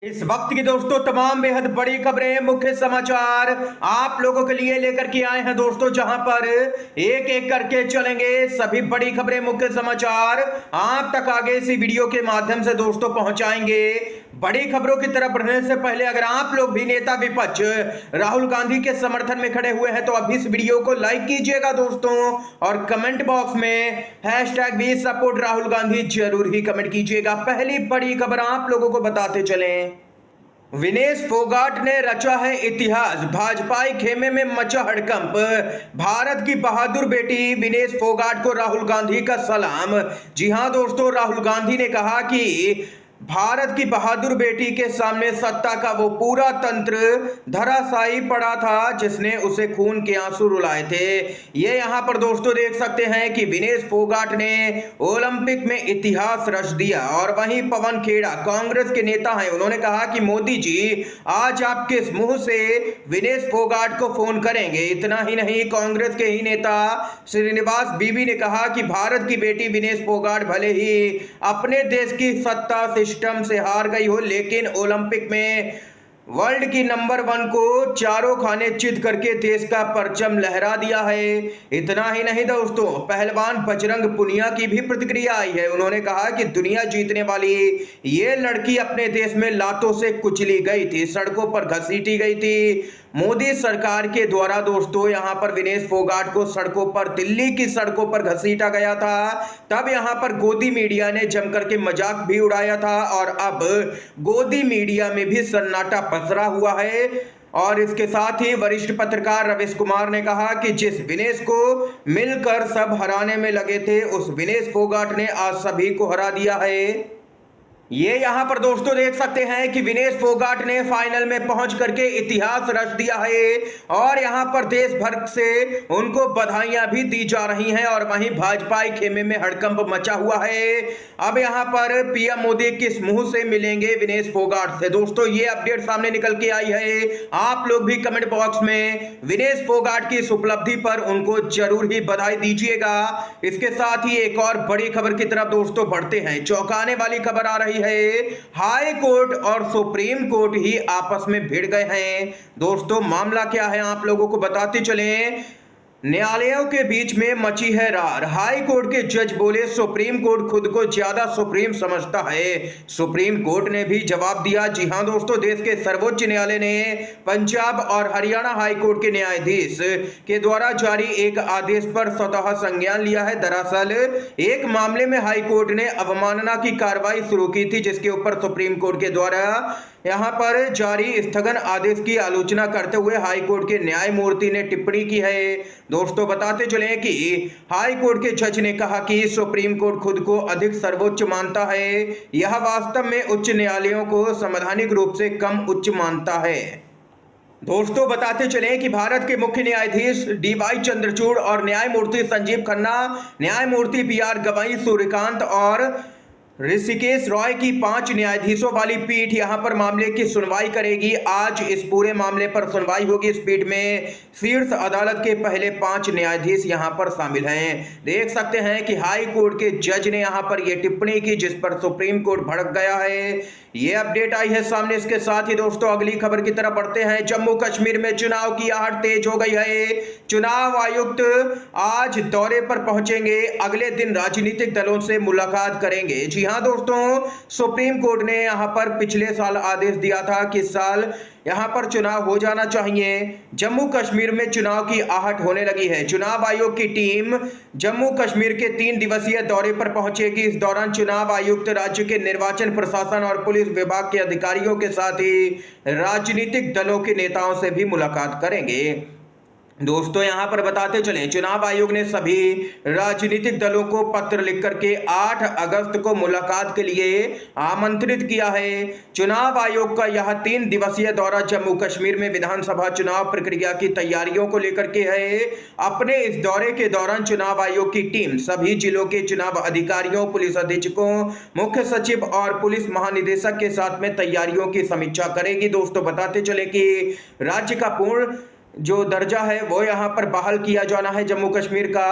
इस वक्त की दोस्तों तमाम बेहद बड़ी खबरें, मुख्य समाचार आप लोगों के लिए लेकर के आए हैं दोस्तों, जहां पर एक एक करके चलेंगे सभी बड़ी खबरें, मुख्य समाचार आप तक आगे इसी वीडियो के माध्यम से दोस्तों पहुंचाएंगे। बड़ी खबरों की तरफ बढ़ने से पहले अगर आप लोग भी नेता विपक्ष राहुल गांधी के समर्थन में खड़े हुए हैं तो अभी इस वीडियो को लाइक कीजिएगा दोस्तों, और कमेंट बॉक्स में #वी सपोर्ट राहुल गांधी जरूर ही कमेंट कीजिएगा। पहली बड़ी खबर आप लोगों को बताते चलें, विनेश फोगाट ने रचा है इतिहास, भाजपाई खेमे में मचा हड़कंप। भारत की बहादुर बेटी विनेश फोगाट को राहुल गांधी का सलाम। जी हां दोस्तों, राहुल गांधी ने कहा कि भारत की बहादुर बेटी के सामने सत्ता का वो पूरा तंत्र धराशायी पड़ा था जिसने उसे खून के आंसू रुलाए थे। ये यहां पर दोस्तों देख सकते हैं कि विनेश फोगाट ने ओलंपिक में इतिहास रच दिया। और वहीं पवन खेड़ा कांग्रेस के नेता हैं, उन्होंने कहा कि मोदी जी आज आप किस मुंह से विनेश फोगाट को फोन करेंगे। इतना ही नहीं, कांग्रेस के ही नेता श्रीनिवास बीवी ने कहा कि भारत की बेटी विनेश फोगाट भले ही अपने देश की सत्ता सिस्टम से हार गई हो, लेकिन ओलंपिक में वर्ल्ड की नंबर 1 को चारों खाने चित करके देश का परचम लहरा दिया है। इतना ही नहीं दोस्तों, पहलवान बजरंग पुनिया की भी प्रतिक्रिया आई है। उन्होंने कहा कि दुनिया जीतने वाली ये लड़की अपने देश में लातों से कुचली गई थी, सड़कों पर घसीटी गई थी। मोदी सरकार के द्वारा दोस्तों यहां पर विनेश फोगाट को सड़कों पर, दिल्ली की सड़कों पर घसीटा गया था। तब यहां पर गोदी मीडिया ने जमकर के मजाक भी उड़ाया था, और अब गोदी मीडिया में भी सन्नाटा पसरा हुआ है। और इसके साथ ही वरिष्ठ पत्रकार रवीश कुमार ने कहा कि जिस विनेश को मिलकर सब हराने में लगे थे, उस विनेश फोगाट ने आज सभी को हरा दिया है। ये यहां पर दोस्तों देख सकते हैं कि विनेश फोगाट ने फाइनल में पहुंच करके इतिहास रच दिया है, और यहां पर देश भर से उनको बधाइयां भी दी जा रही हैं। और वहीं भाजपाई खेमे में हड़कंप मचा हुआ है। अब यहां पर पीएम मोदी किस मुंह से मिलेंगे विनेश फोगाट से, दोस्तों ये अपडेट सामने निकल के आई है। आप लोग भी कमेंट बॉक्स में विनेश फोगाट की इस उपलब्धि पर उनको जरूर ही बधाई दीजिएगा। इसके साथ ही एक और बड़ी खबर की तरफ दोस्तों बढ़ते हैं। चौंकाने वाली खबर आ रही है, हाई कोर्ट और सुप्रीम कोर्ट ही आपस में भिड़ गए हैं। दोस्तों मामला क्या है आप लोगों को बताते चलें। न्यायालयों के बीच में मची है रार। हाई कोर्ट के जज बोले सुप्रीम कोर्ट खुद को ज्यादा सुप्रीम समझता है। सुप्रीम कोर्ट ने भी जवाब दिया। जी हां दोस्तों, देश के सर्वोच्च न्यायालय ने पंजाब और हरियाणा हाई कोर्ट के न्यायाधीश के द्वारा जारी एक आदेश पर स्वतः संज्ञान लिया है। दरअसल एक मामले में हाई कोर्ट ने अवमानना की कार्रवाई शुरू की थी, जिसके ऊपर सुप्रीम कोर्ट के द्वारा यहां पर जारी स्थगन आदेश की आलोचना करते हुए हाई कोर्ट के न्यायमूर्ति ने टिप्पणी की है। दोस्तों बताते चलें कि हाई कोर्ट के जज ने कहा कि सुप्रीम कोर्ट खुद को अधिक सर्वोच्च मानता है। यह वास्तव में उच्च न्यायालयों को संवैधानिक रूप से कम उच्च मानता है। दोस्तों बताते चलें कि भारत के मुख्य न्यायाधीश DY चंद्रचूड़ और न्यायमूर्ति संजीव खन्ना, न्यायमूर्ति BR गवई, सूर्यकांत और ऋषिकेश रॉय की 5 न्यायाधीशों वाली पीठ यहां पर मामले की सुनवाई करेगी। आज इस पूरे मामले पर सुनवाई होगी। इस पीठ में शीर्ष अदालत के पहले 5 न्यायाधीश यहां पर शामिल हैं। देख सकते हैं कि हाई कोर्ट के जज ने यहां पर यह टिप्पणी की, जिस पर सुप्रीम कोर्ट भड़क गया है। ये अपडेट आई है सामने। इसके साथ ही दोस्तों अगली खबर की तरफ बढ़ते हैं। जम्मू कश्मीर में चुनाव की आहट तेज हो गई है। चुनाव आयुक्त आज दौरे पर पहुंचेंगे, अगले दिन राजनीतिक दलों से मुलाकात करेंगे। जी हां दोस्तों, सुप्रीम कोर्ट ने यहां पर पिछले साल आदेश दिया था कि इस साल यहां पर चुनाव हो जाना चाहिए। जम्मू कश्मीर में चुनाव की आहट होने लगी है। चुनाव आयोग की टीम जम्मू कश्मीर के 3 दिवसीय दौरे पर पहुंचेगी। इस दौरान चुनाव आयुक्त राज्य के निर्वाचन प्रशासन और पुलिस विभाग के अधिकारियों के साथ ही राजनीतिक दलों के नेताओं से भी मुलाकात करेंगे। दोस्तों यहां पर बताते चलें, चुनाव आयोग ने सभी राजनीतिक दलों को पत्र लिख करके 8 अगस्त को मुलाकात के लिए आमंत्रित किया है। चुनाव आयोग का यह 3 दिवसीय दौरा जम्मू कश्मीर में विधानसभा चुनाव प्रक्रिया की तैयारियों को लेकर के है। अपने इस दौरे के दौरान चुनाव आयोग की टीम सभी जिलों के चुनाव अधिकारियों, पुलिस अधीक्षकों, मुख्य सचिव और पुलिस महानिदेशक के साथ में तैयारियों की समीक्षा करेगी। दोस्तों बताते चले कि राज्य का पूर्ण जो दर्जा है वो यहाँ पर बहाल किया जाना है जम्मू कश्मीर का।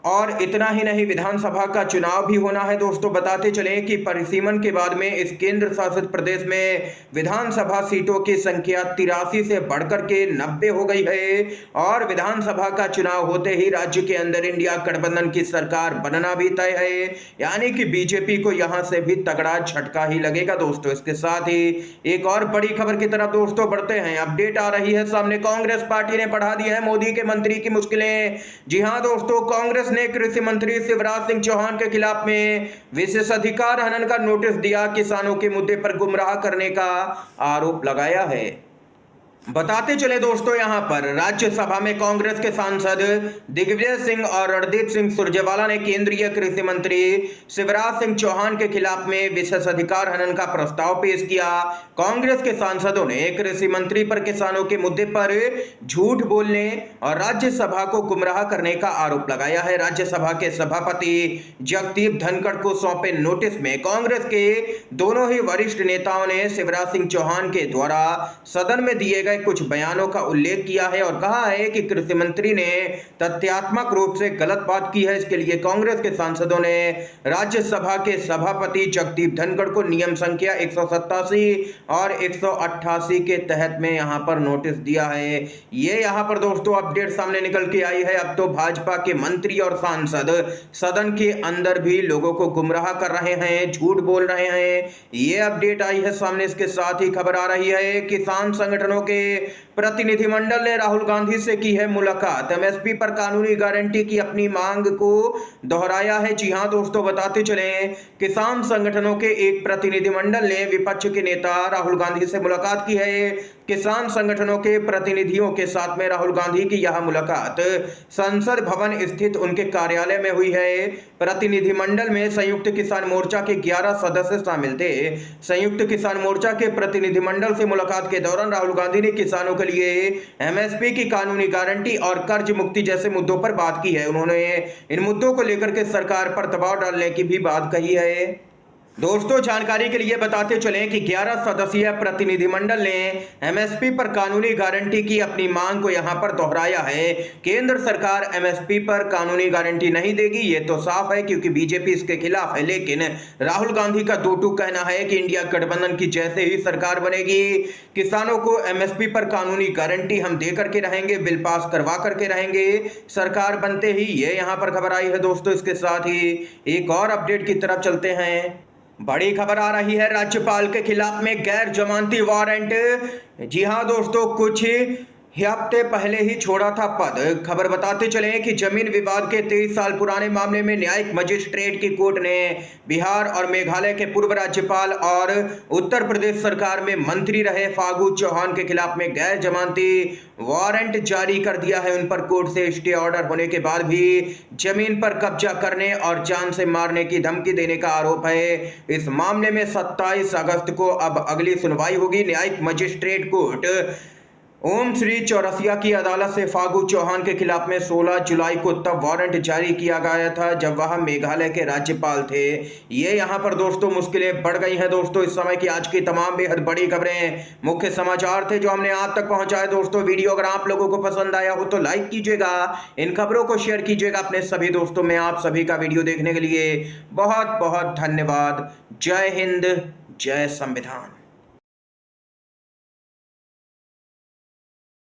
और इतना ही नहीं, विधानसभा का चुनाव भी होना है दोस्तों। बताते चलें कि परिसीमन के बाद में इस केंद्र शासित प्रदेश में विधानसभा सीटों की संख्या 83 से बढ़कर के 90 हो गई है और विधानसभा का चुनाव होते ही राज्य के अंदर इंडिया गठबंधन की सरकार बनना भी तय है, यानी कि बीजेपी को यहां से भी तगड़ा झटका ही लगेगा दोस्तों। इसके साथ ही एक और बड़ी खबर की तरफ दोस्तों बढ़ते हैं। अपडेट आ रही है सामने, कांग्रेस पार्टी ने बढ़ा दी है मोदी के मंत्री की मुश्किलें। जी हां दोस्तों, कांग्रेस ने कृषि मंत्री शिवराज सिंह चौहान के खिलाफ में विशेषाधिकार हनन का नोटिस दिया, किसानों के मुद्दे पर गुमराह करने का आरोप लगाया है। बताते चले दोस्तों, यहां पर राज्यसभा में कांग्रेस के सांसद दिग्विजय सिंह और रणदीप सिंह सुरजेवाला ने केंद्रीय कृषि मंत्री शिवराज सिंह चौहान के खिलाफ में विशेषाधिकार हनन का प्रस्ताव पेश किया। कांग्रेस के सांसदों ने कृषि मंत्री पर किसानों के मुद्दे पर झूठ बोलने और राज्यसभा को गुमराह करने का आरोप लगाया है। राज्यसभा के सभापति जगदीप धनखड़ को सौंपे नोटिस में कांग्रेस के दोनों ही वरिष्ठ नेताओं ने शिवराज सिंह चौहान के द्वारा सदन में दिए गए कुछ बयानों का उल्लेख किया है और कहा है कि कृषि मंत्री ने तथ्यात्मक रूप से गलत बात की है। इसके लिए कांग्रेस के सांसदों ने राज्यसभा के सभापति जगदीप धनखड़ को नियम संख्या 187 और 188 के तहत में यहां पर नोटिस दिया है। ये यहां पर दोस्तों अपडेट सामने निकल के आई है। अब तो भाजपा के मंत्री और सांसद सदन के अंदर भी लोगों को गुमराह कर रहे हैं, झूठ बोल रहे हैं। ये अपडेट आई है सामने। इसके साथ ही खबर आ रही है, किसान संगठनों के प्रतिनिधिमंडल ने राहुल गांधी से की है मुलाकात, एमएसपी पर कानूनी गारंटी की अपनी मांग को दोहराया है। जी हां दोस्तों, बताते चलें, किसान संगठनों के एक प्रतिनिधिमंडल ने विपक्ष के नेता राहुल गांधी से मुलाकात की है। किसान संगठनों के प्रतिनिधियों के साथ में राहुल गांधी की यह मुलाकात संसद भवन स्थित उनके कार्यालय में हुई है। प्रतिनिधिमंडल में संयुक्त किसान मोर्चा के 11 सदस्य शामिल थे। संयुक्त किसान मोर्चा के प्रतिनिधिमंडल से मुलाकात के दौरान राहुल गांधी ने किसानों के लिए एमएसपी की कानूनी गारंटी और कर्ज मुक्ति जैसे मुद्दों पर बात की है। उन्होंने इन मुद्दों को लेकर के सरकार पर दबाव डालने की भी बात कही है। दोस्तों, जानकारी के लिए बताते चलें कि 11 सदस्यीय प्रतिनिधिमंडल ने एमएसपी पर कानूनी गारंटी की अपनी मांग को यहां पर दोहराया है। केंद्र सरकार एमएसपी पर कानूनी गारंटी नहीं देगी, ये तो साफ है, क्योंकि बीजेपी इसके खिलाफ है। लेकिन राहुल गांधी का दो टूक कहना है कि इंडिया गठबंधन की जैसे ही सरकार बनेगी, किसानों को एमएसपी पर कानूनी गारंटी हम दे करके रहेंगे, बिल पास करवा करके रहेंगे सरकार बनते ही। ये यहां पर खबर आई है दोस्तों। इसके साथ ही एक और अपडेट की तरफ चलते हैं। बड़ी खबर आ रही है, राज्यपाल के खिलाफ में गैर जमानती वारंट। जी हां दोस्तों, कुछ हफ्ते पहले ही छोड़ा था पद। खबर बताते चले कि जमीन विवाद के 23 साल पुराने मामले में न्यायिक मजिस्ट्रेट की कोर्ट ने बिहार और मेघालय के पूर्व राज्यपाल और उत्तर प्रदेश सरकार में मंत्री रहे फागू चौहान के खिलाफ में गैर जमानती वारंट जारी कर दिया है। उन पर कोर्ट से स्टे ऑर्डर होने के बाद भी जमीन पर कब्जा करने और जान से मारने की धमकी देने का आरोप है। इस मामले में 27 अगस्त को अब अगली सुनवाई होगी। न्यायिक मजिस्ट्रेट कोर्ट ओम श्री चौरसिया की अदालत से फागू चौहान के खिलाफ में 16 जुलाई को तब वारंट जारी किया गया था जब वह मेघालय के राज्यपाल थे। ये यहाँ पर दोस्तों मुश्किलें बढ़ गई हैं दोस्तों। इस समय की आज की तमाम बेहद बड़ी खबरें, मुख्य समाचार थे जो हमने आप तक पहुंचाए दोस्तों। वीडियो अगर आप लोगों को पसंद आया हो तो लाइक कीजिएगा, इन खबरों को शेयर कीजिएगा अपने सभी दोस्तों में। आप सभी का वीडियो देखने के लिए बहुत बहुत धन्यवाद। जय हिंद, जय संविधान।